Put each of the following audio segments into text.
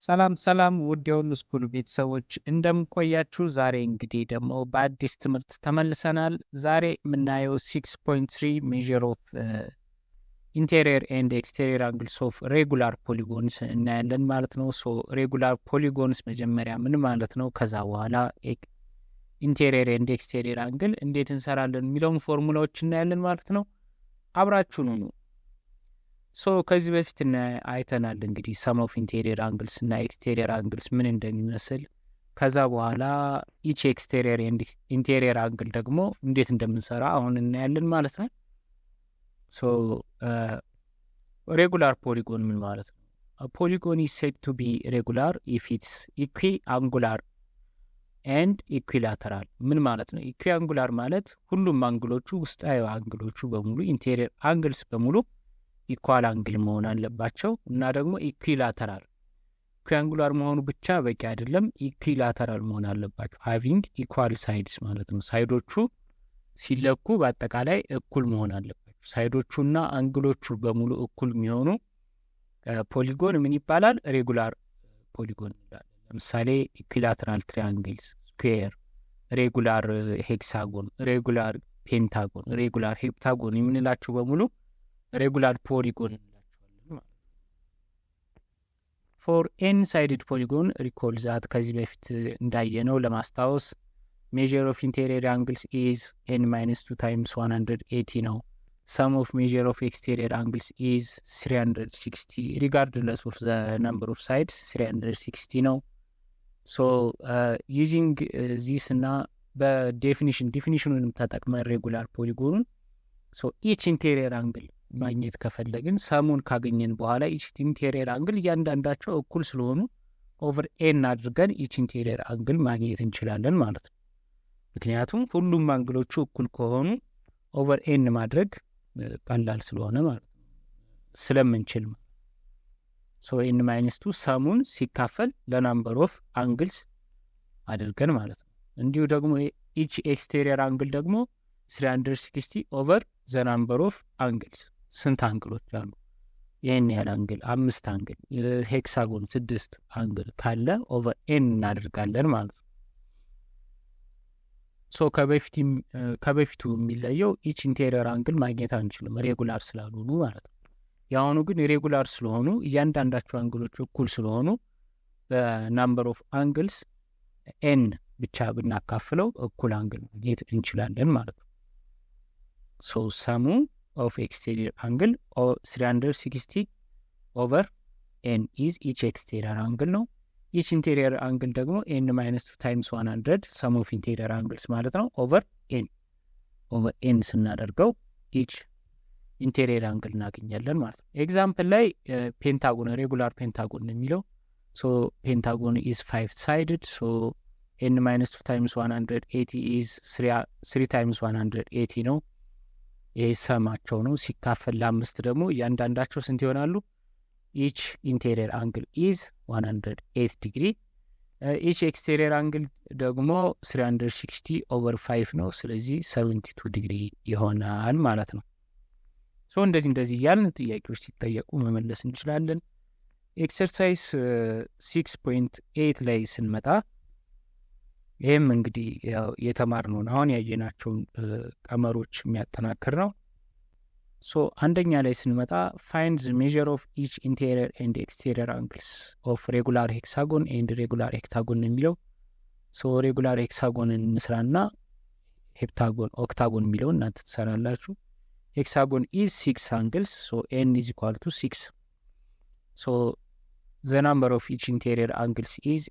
ሰላም ውድ የሁሉ ስኩል ቤተሰቦች እንደምቆያችሁ። ዛሬ እንግዲህ ደግሞ በአዲስ ትምህርት ተመልሰናል። ዛሬ የምናየው 6.3 ሜዥር ኦፍ ኢንቴሪየር ኤንድ ኤክስቴሪየር አንግልስ ኦፍ ሬጉላር ፖሊጎንስ እናያለን ማለት ነው። ሶ ሬጉላር ፖሊጎንስ መጀመሪያ ምን ማለት ነው፣ ከዛ በኋላ ኢንቴሪየር ኤንድ ኤክስቴሪየር አንግል እንዴት እንሰራለን የሚለውን ፎርሙላዎች እናያለን ማለት ነው። አብራችሁን ሁኑ። ሶ ከዚህ በፊት አይተናል እንግዲህ ሰም ኦፍ ኢንቴሪየር አንግልስ እና ኤክስቴሪየር አንግልስ ምን እንደሚመስል። ከዛ በኋላ ኢች ኤክስቴሪየር ኤንድ ኢንቴሪየር አንግል ደግሞ እንዴት እንደምንሰራ አሁን እናያለን ማለት ነው። ሶ ሬጉላር ፖሊጎን ምን ማለት ነው? ፖሊጎን ኢዝ ሴድ ቱ ቢ ሬጉላር ኢፍ ኢትስ ኢኩ አንጉላር ኤንድ ኢኩላተራል። ምን ማለት ነው? ኢኩ አንጉላር ማለት ሁሉም አንግሎቹ ውስጣዊ አንግሎቹ በሙሉ ኢንቴሪየር አንግልስ በሙሉ ኢኳል አንግል መሆን አለባቸው እና ደግሞ ኢኩላተራል ኢኩአንጉላር መሆኑ ብቻ በቂ አይደለም፣ ኢኩላተራል መሆን አለባቸው። ሃቪንግ ኢኳል ሳይድስ ማለት ነው። ሳይዶቹ ሲለኩ በአጠቃላይ እኩል መሆን አለባቸው። ሳይዶቹና አንግሎቹ በሙሉ እኩል የሚሆኑ ፖሊጎን ምን ይባላል? ሬጉላር ፖሊጎን ይባላል። ለምሳሌ ኢኩላተራል ትሪያንግልስ፣ ስኩዌር፣ ሬጉላር ሄክሳጎን፣ ሬጉላር ፔንታጎን፣ ሬጉላር ሄፕታጎን የምንላቸው በሙሉ ሬጉላር ፖሊጎን እንላቸዋለን ማለት ነው። ፎር ኤን ሳይድድ ፖሊጎን ሪኮል ዛት ከዚህ በፊት እንዳየነው ለማስታወስ ሜዥር ኦፍ ኢንቴሪየር አንግልስ ኢዝ ኤን ማይነስ 2 ታይምስ 180 ነው። ሰም ኦፍ ሜዥር ኦፍ ኤክስቴሪየር አንግልስ ኢዝ 360 ሪጋርድለስ ኦፍ ዘ ነምበር ኦፍ ሳይድስ 360 ነው። ሶ ዩዚንግ ዚስ እና በዴፊኒሽኑንም ተጠቅመን ሬጉላር ፖሊጎኑን ሶ ኢች ኢንቴሪየር አንግል ማግኘት ከፈለግን ሰሙን ካገኘን በኋላ ኢች ኢንቴሪየር አንግል እያንዳንዳቸው እኩል ስለሆኑ ኦቨር ኤን አድርገን ኢች ኢንቴሪየር አንግል ማግኘት እንችላለን ማለት ነው። ምክንያቱም ሁሉም አንግሎቹ እኩል ከሆኑ ኦቨር ኤን ማድረግ ቀላል ስለሆነ ማለት ነው፣ ስለምንችል ማለት ሶ ኤን ማይነስ 2 ሰሙን ሲካፈል ለናምበር ኦፍ አንግልስ አድርገን ማለት ነው። እንዲሁ ደግሞ ኢች ኤክስቴሪየር አንግል ደግሞ 360 ኦቨር ዘ ናምበር ኦፍ አንግልስ። ስንት አንግሎች አሉ? ይህን ያህል አንግል 5 አንግል፣ ሄክሳጎን 6 አንግል ካለ ኦቨር ኤን እናደርጋለን ማለት ነው። ሶ ከበፊቱ የሚለየው ኢች ኢንቴሪየር አንግል ማግኘት አንችልም ሬጉላር ስላልሆኑ ማለት ነው። የአሁኑ ግን ሬጉላር ስለሆኑ እያንዳንዳቸው አንግሎች እኩል ስለሆኑ በናምበር ኦፍ አንግልስ ኤን ብቻ ብናካፍለው እኩል አንግል ማግኘት እንችላለን ማለት ነው። ሶ ሰሙ ኦፍ ኤክስቴሪየር አንግል 360 ኦቨር ኤን ኢዝ ኢች ኤክስቴሪየር አንግል ነው። ኢች ኢንቴሪየር አንግል ደግሞ ኤን ማይነስ 2 ታይምስ 100 ሰም ኦፍ ኢንቴሪየር አንግልስ ማለት ነው ኦቨር ኤን ስናደርገው ኢች ኢንቴሪየር አንግል እናገኛለን ማለት ነው። ኤግዛምፕል ላይ ፔንታጎን ሬጉላር ፔንታጎን የሚለው ሶ ፔንታጎን ኢዝ 5 ሳይድድ ሶ ኤን ማይነስ 2 ታይምስ 180 ኢዝ 3 ታይምስ 180 ነው። ይህ ሰማቸው ነው። ሲካፈል ለ5 ደግሞ እያንዳንዳቸው ስንት ይሆናሉ? ኢች ኢንቴሪየር አንግል ኢዝ 108 ዲግሪ። ኢች ኤክስቴሪየር አንግል ደግሞ 360 ኦቨር 5 ነው። ስለዚህ 72 ዲግሪ ይሆናል ማለት ነው። ሶ እንደዚህ እያልን ጥያቄዎች ሲጠየቁ መመለስ እንችላለን። ኤክሰርሳይዝ 6.8 ላይ ስንመጣ ይህም እንግዲህ የተማርነውን አሁን ያየናቸውን ቀመሮች የሚያጠናክር ነው። ሶ አንደኛ ላይ ስንመጣ ፋይንድ ዘ ሜዥር ኦፍ ኢች ኢንቴሪየር ኤንድ ኤክስቴሪየር አንግልስ ኦፍ ሬጉላር ሄክሳጎን ኤንድ ሬጉላር ሄክታጎን የሚለው ሶ ሬጉላር ሄክሳጎንን እንስራና ሄፕታጎን ኦክታጎን የሚለው እናንተ ትሰራላችሁ። ሄክሳጎን ኢዝ 6 አንግልስ ሶ ኤን ኢዝ ኢኳል ቱ 6 ሶ ዘ ናምበር ኦፍ ኢች ኢንቴሪየር አንግልስ ኢዝ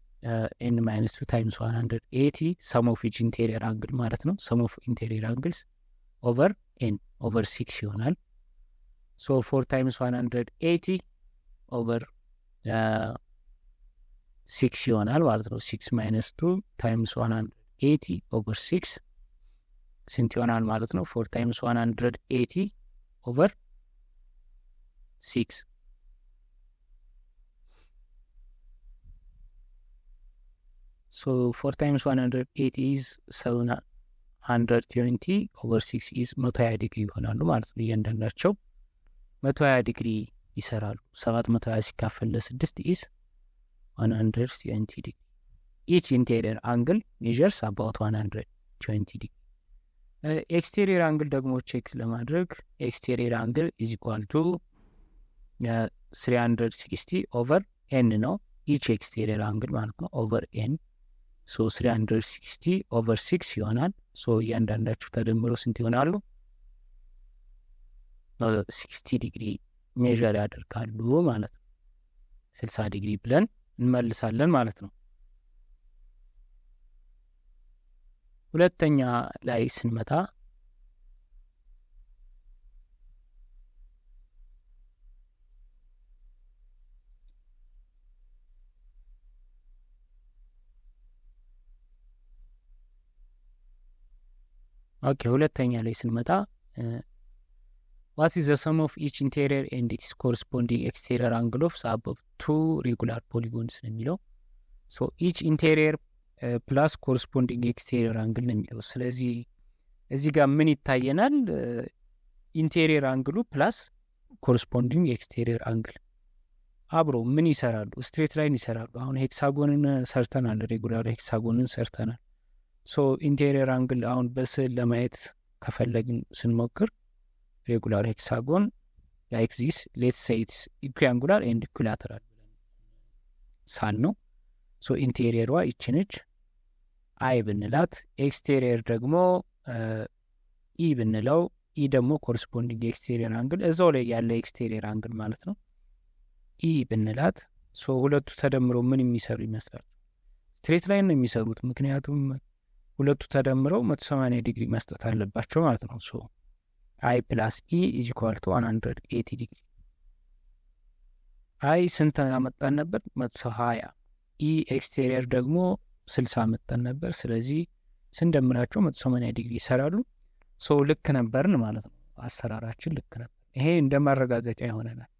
ኤን ማይነስ 2 ታይምስ 180 ሰም ኦፍ ኢች ኢንቴሪየር አንግል ማለት ነው። ሰም ኦፍ ኢንቴሪየር አንግልስ ኦቨር ኤን ኦቨር 6 ይሆናል። ሶ 4 ታይምስ 180 ኦቨር 6 ይሆናል ማለት ነው። 6 ማይነስ 2 ታይምስ 180 ኦቨር 6 ስንት ይሆናል ማለት ነው? 4 ታይምስ 180 ኦቨር 6 So 4 times 180 is 720 over 6 is 120 ዲግሪ ይሆናሉ ማለት ነው። እያንዳንዳቸው 120 ዲግሪ ይሰራሉ። 720 ሲካፈል ለ6 is 120 degree. Each interior angle measures about 120 degree. ኤክስቴሪየር አንግል ደግሞ ቼክ ለማድረግ ኤክስቴሪየር አንግል ኢዝ ኢኳል ቱ 360 ኦቨር ኤን ነው። ኢች ኤክስቴሪየር አንግል ማለት ነው ኦቨር ኤን። ሶ 360 ኦቨር 6 ይሆናል። ሶ እያንዳንዳችሁ ተደምሮ ስንት ይሆናሉ? 60 ዲግሪ ሜዥር ያደርጋሉ ማለት ነው። 60 ዲግሪ ብለን እንመልሳለን ማለት ነው። ሁለተኛ ላይ ስንመጣ ሁለተኛ ላይ ስንመጣ what is the sum of each interior and its corresponding exterior angle of the above two regular polygons ነው የሚለው። so each interior ፕላስ ኮረስፖንዲንግ ኤክስቴሪየር አንግል ነው የሚለው። ስለዚህ እዚህ ጋር ምን ይታየናል? ኢንቴሪየር አንግሉ ፕላስ ኮረስፖንዲንግ ኤክስቴሪየር አንግል አብሮ ምን ይሰራሉ? ስትሬት ላይን ይሰራሉ። አሁን ሄክሳጎንን ሰርተናል፣ ሬጉላር ሄክሳጎንን ሰርተናል። ሶ ኢንቴሪየር አንግል አሁን በስዕል ለማየት ከፈለግን ስንሞክር ሬጉላር ሄክሳጎን ላይክ ዚስ ሌትስ ሴይ ኢትስ ኢኩያንጉላር ኤንድ ኢኩላተራል ሳን ነው። ሶ ኢንቴሪየሯ ይችነች አይ ብንላት፣ ኤክስቴሪየር ደግሞ ኢ ብንለው፣ ኢ ደግሞ ኮረስፖንዲንግ ኤክስቴሪየር አንግል እዛው ላይ ያለ ኤክስቴሪየር አንግል ማለት ነው ኢ ብንላት። ሶ ሁለቱ ተደምረው ምን የሚሰሩ ይመስላል? ስትሬት ላይን ነው የሚሰሩት፣ ምክንያቱም ሁለቱ ተደምረው 180 ዲግሪ መስጠት አለባቸው ማለት ነው። ሶ አይ ፕላስ ኢ ኢዝ ኢኳል ቱ 180 ዲግሪ። አይ ስንት አመጣን ነበር? 120። ኢ ኤክስቴሪየር ደግሞ 60 አመጣን ነበር። ስለዚህ ስንደምራቸው 180 ዲግሪ ይሰራሉ። ሶ ልክ ነበርን ማለት ነው፣ አሰራራችን ልክ ነበር። ይሄ እንደ ማረጋገጫ ይሆነናል፣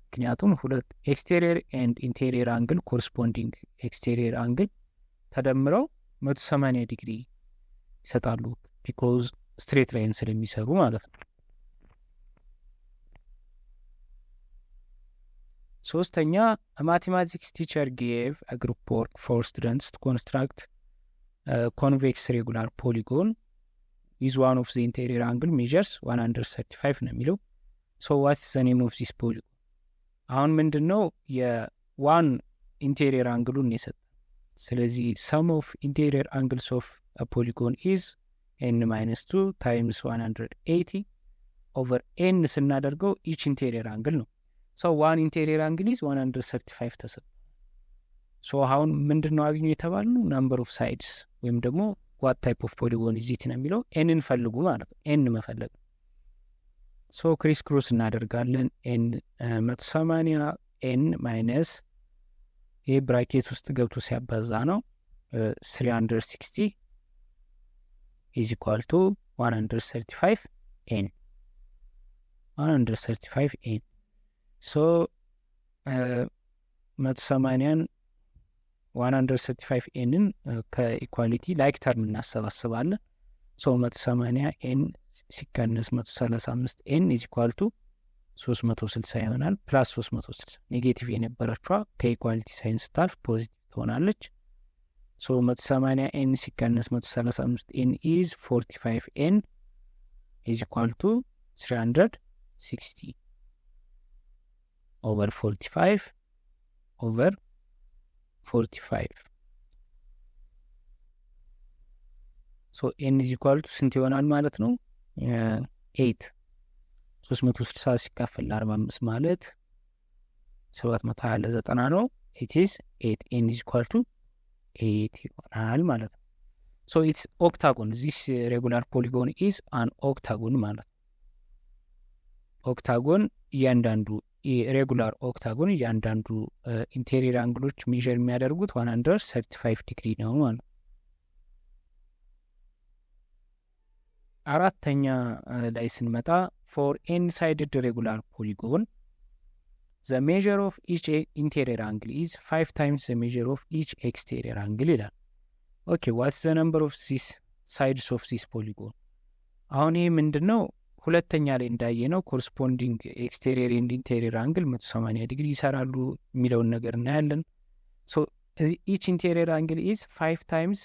ምክንያቱም ሁለት ኤክስቴሪየር ኤንድ ኢንቴሪየር አንግል ኮረስፖንዲንግ ኤክስቴሪየር አንግል ተደምረው 180 ዲግሪ ይሰጣሉ፣ ቢኮዝ ስትሬት ላይን ስለሚሰሩ ማለት ነው። ሶስተኛ ማቴማቲክስ ቲቸር ጌቭ አ ግሩፕ ወርክ ፎር ስቱደንትስ ቱ ኮንስትራክት ኮንቬክስ ሬጉላር ፖሊጎን ዊዝ ዋን ኦፍ ዘ ኢንቴሪየር አንግል ሜዠርስ 135 ነው የሚለው። ሶ ዋት ኢዝ ዘ ኔም ኦፍ ዚስ ፖሊጎን? አሁን ምንድን ነው የዋን ኢንቴሪየር አንግሉን የሰጠ። ስለዚህ ሰም ኦፍ ኢንቴሪየር አንግልስ ኦፍ አ ፖሊጎን ኢዝ ኤን ማይነስ 2 ታይምስ 180 ኦቨር ኤን ስናደርገው ኢች ኢንቴሪየር አንግል ነው። ሶ ዋን ኢንቴሪየር አንግል ኢዝ 135 ተሰጠ። ሶ አሁን ምንድን ነው አግኙ የተባልነው? ናምበር ኦፍ ሳይድስ ወይም ደግሞ ዋት ታይፕ ኦፍ ፖሊጎን ኢዝ ኢት ነው የሚለው። ኤንን ፈልጉ ማለት ነው፣ ኤን መፈለግ። ሶ ክሪስ ክሮስ እናደርጋለን። ኤን 180 ኤን ማይነስ ይህ ብራኬት ውስጥ ገብቶ ሲያባዛ ነው 360 ኢዝ ኢኳል ቱ 135 ኤን 135 ኤን። ሶ 180ን 135 ኤንን ከኢኳሊቲ ላይክ ተርም እናሰባስባለን። ሶ 180 ኤን ሲቀነስ 135 ኤን ኢዝ ኢኳል ቱ 360 ይሆናል። ፕላስ 360 ኔጌቲቭ የነበረችዋ ከኢኳሊቲ ሳይን ስታልፍ ፖዚቲቭ ትሆናለች። ሶ 180 ኤን ሲቀነስ 135 ኤን ኢዝ 45 ኤን ኢዝ ኢኳል ቱ 360 ኦቨር 45 ኦቨር 45። ሶ ኤን ኢዝ ኢኳል ቱ ስንት ይሆናል ማለት ነው? 8 360 ሲካፈል 45 ማለት 720 ለ90 ነው። ኢት ኢዝ 8 ኤን ኢዝ ኢኳል ቱ 8 ይሆናል ማለት ነው። ሶ ኢትስ ኦክታጎን ዚስ ሬጉላር ፖሊጎን ኢዝ አን ኦክታጎን ማለት ነው። ኦክታጎን እያንዳንዱ ሬጉላር ኦክታጎን እያንዳንዱ ኢንቴሪየር አንግሎች ሜዥር የሚያደርጉት 135 ዲግሪ ነው ማለት ነው። አራተኛ ላይ ስንመጣ ፎር ኤን ሳይድድ ሬጉላር ፖሊጎን ዘ ሜዥር ኦፍ ኢች ኢንቴሪየር አንግል ኢዝ 5 ታይምስ ዘ ሜዥር ኦፍ ኢች ኤክስቴሪየር አንግል ይላል። ኦኬ ዋትስ ዘ ነምበር ኦፍ ዚስ ሳይድስ ኦፍ ዚስ ፖሊጎን? አሁን ይህ ምንድን ነው? ሁለተኛ ላይ እንዳየ ነው ኮረስፖንዲንግ ኤክስቴሪየር ኤንድ ኢንቴሪየር አንግል 180 ዲግሪ ይሰራሉ የሚለውን ነገር እናያለን። ሶ each interior angle is 5 times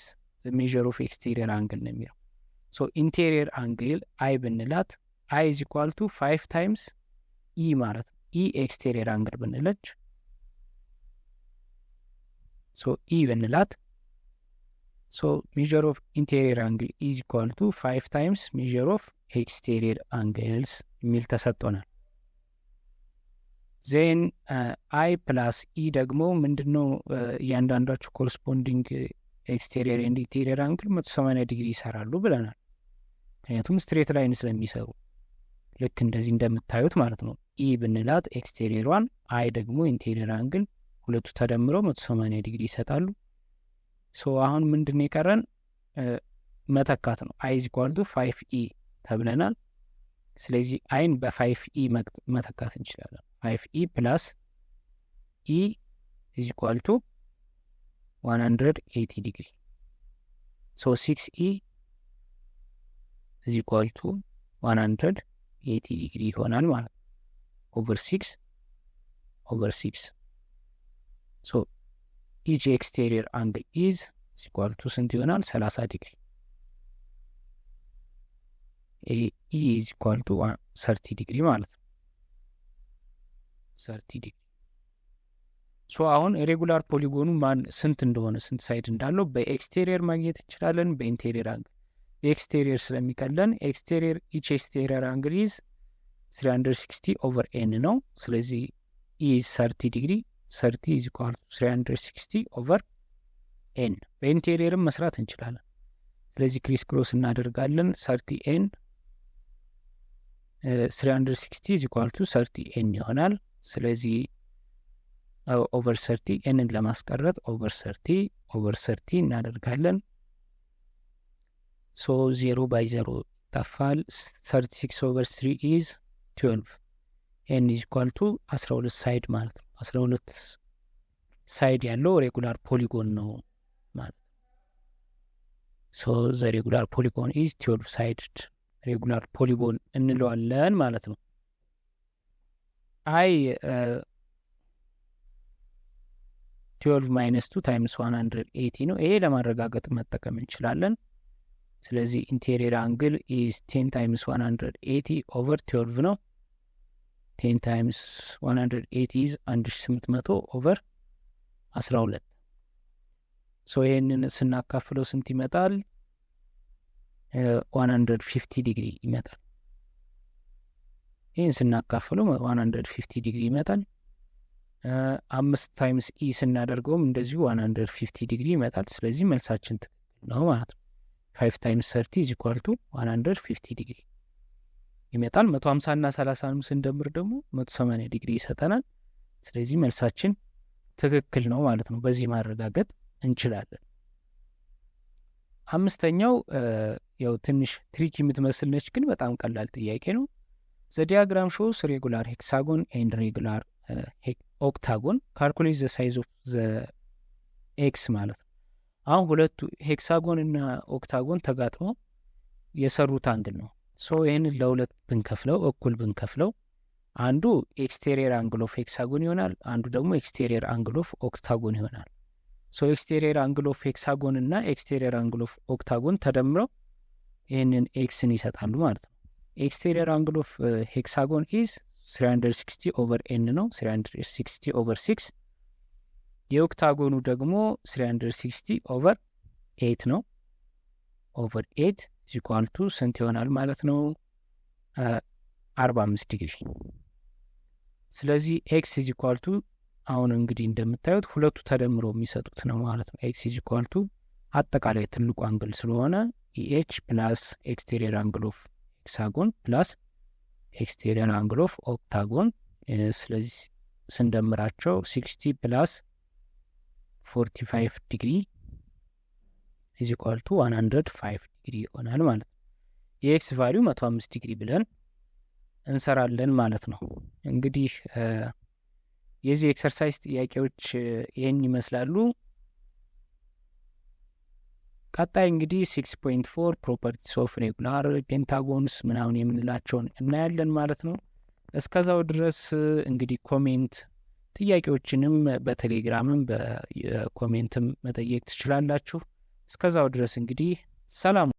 the measure of exterior angle ነው የሚለው። ሶ interior angle I ብንላት I is equal to 5 times E ማለት ነው። E exterior angle ብንለች ሶ E ብንላት ሶ measure of interior angle is equal to 5 times measure of exterior angles የሚል ተሰጥቶናል። ዜን I ፕላስ E ደግሞ ምንድነው እያንዳንዳቸው ኮረስፖንዲንግ ኤክስቴሪየር ኤንድ ኢንቴሪየር አንግል 180 ዲግሪ ይሰራሉ ብለናል። ምክንያቱም ስትሬት ላይን ስለሚሰሩ ልክ እንደዚህ እንደምታዩት ማለት ነው። E ብንላት ኤክስቴሪየሯን I ደግሞ ኢንቴሪየር አንግል ሁለቱ ተደምረው 180 ዲግሪ ይሰጣሉ። ሶ አሁን ምንድነው የቀረን መተካት ነው። I is equal to 5E ተብለናል። ስለዚህ አይን በ5E መተካት እንችላለን። 5E plus E is equal to 180 degree. So 6E is equal to 180 degree ይሆናል ማለት over 6. So each exterior angle is equal to ስንት ይሆናል? 30 degree. E is equal to 30 degree ማለት ነው። 30 ዲግሪ። ሶ አሁን ሬጉላር ፖሊጎኑ ስንት እንደሆነ ስንት ሳይድ እንዳለው በኤክስቴሪየር ማግኘት እንችላለን፣ በኢንቴሪየር አንግል። በኤክስቴሪየር ስለሚቀለን ኤክስቴሪየር ኢች ኤክስቴሪየር አንግል ኢዝ 360 ኦቨር ኤን ነው። ስለዚህ ኢዝ 30 ዲግሪ 30 ኢዝ ኢኳል 360 ኦቨር ኤን። በኢንቴሪየርም መስራት እንችላለን። ስለዚህ ክሪስ ክሮስ እናደርጋለን። 30 ኤን 360 ኢዝ ኢኳል 30 ኤን ይሆናል። ስለዚህ ኦቨር 30 ኤንን ለማስቀረት ኦቨር 30 እናደርጋለን። ሶ 0 by 0 ይጠፋል። 36 ኦቨር 3 ኢዝ 12 ኤን ኢዝ ኢኳል ቱ 12 ሳይድ ማለት ነው። 12 ሳይድ ያለው ሬጉላር ፖሊጎን ነው ማለት ነው። ሶ ዘ ሬጉላር ፖሊጎን ኢዝ 12 ሳይድድ ሬጉላር ፖሊጎን እንለዋለን ማለት ነው። አይ 12 minus 2 times 180 ነው። ይሄ ለማረጋገጥ መጠቀም እንችላለን። ስለዚህ ኢንቴሪየር አንግል is 10 times 180 over 12 ነው። 10 times 180 is 1800 over 12። ሶ ይሄንን ስናካፍለው ስንት ይመጣል? 150 ዲግሪ ይመጣል። ይህን ስናካፍለው 150 ዲግሪ ይመጣል። 5 ታይምስ ኢ ስናደርገውም እንደዚሁ 150 ዲግሪ ይመጣል። ስለዚህ መልሳችን ትክክል ነው ማለት ነው። 5 ታይምስ 30 is equal to 150 ዲግሪ ይመጣል። 150 እና 30 ስንደምር ደግሞ 180 ዲግሪ ይሰጠናል። ስለዚህ መልሳችን ትክክል ነው ማለት ነው። በዚህ ማረጋገጥ እንችላለን። አምስተኛው ያው ትንሽ ትሪክ የምትመስል ነች፣ ግን በጣም ቀላል ጥያቄ ነው። The diagram shows regular hexagon and regular octagon. Calculate the size of the x ማለት ነው። አሁን ሁለቱ ሄክሳጎን እና ኦክታጎን ተጋጥመው የሰሩት አንግል ነው። ሶ ይህንን ለሁለት ብንከፍለው እኩል ብንከፍለው አንዱ ኤክስቴሪየር አንግል ኦፍ ሄክሳጎን ይሆናል፣ አንዱ ደግሞ ኤክስቴሪየር አንግል ኦፍ ኦክታጎን ይሆናል። ሶ ኤክስቴሪየር አንግል ኦፍ ሄክሳጎን እና ኤክስቴሪየር አንግል ኦፍ ኦክታጎን ተደምረው ይህንን ኤክስን ይሰጣሉ ማለት ነው። ኤክስቴሪየር አንግል ኦፍ ሄክሳጎን ኢዝ 360 ኦቨር ኤን ነው፣ 360 ኦቨር 6። የኦክታጎኑ ደግሞ 360 ኦቨር 8 ነው። ኦቨር 8 ኢዝ ኢኳል ቱ ስንት ይሆናል ማለት ነው? 45 ዲግሪ። ስለዚህ ኤክስ ኢዝ ኢኳል ቱ አሁን እንግዲህ እንደምታዩት ሁለቱ ተደምረው የሚሰጡት ነው ማለት ነው። ኤክስ ኢዝ ኢኳል ቱ አጠቃላይ ትልቁ አንግል ስለሆነ ኢኤች ፕላስ ኤክስቴሪየር አንግል ኦፍ ሄክሳጎን ፕላስ ኤክስቴሪየር አንግል ኦፍ ኦክታጎን። ስለዚህ ስንደምራቸው 60 ፕላስ 45 ዲግሪ ኢዝ ኢኳል ቱ 105 ዲግሪ ይሆናል ማለት ነው። የኤክስ ቫሊዩ 105 ዲግሪ ብለን እንሰራለን ማለት ነው። እንግዲህ የዚህ ኤክሰርሳይዝ ጥያቄዎች ይህን ይመስላሉ። ቀጣይ እንግዲህ 6.4 ፕሮፐርቲስ ኦፍ ሬጉላር ፔንታጎንስ ምናምን የምንላቸውን እናያለን ማለት ነው። እስከዛው ድረስ እንግዲህ ኮሜንት፣ ጥያቄዎችንም በቴሌግራምም በኮሜንትም መጠየቅ ትችላላችሁ። እስከዛው ድረስ እንግዲህ ሰላም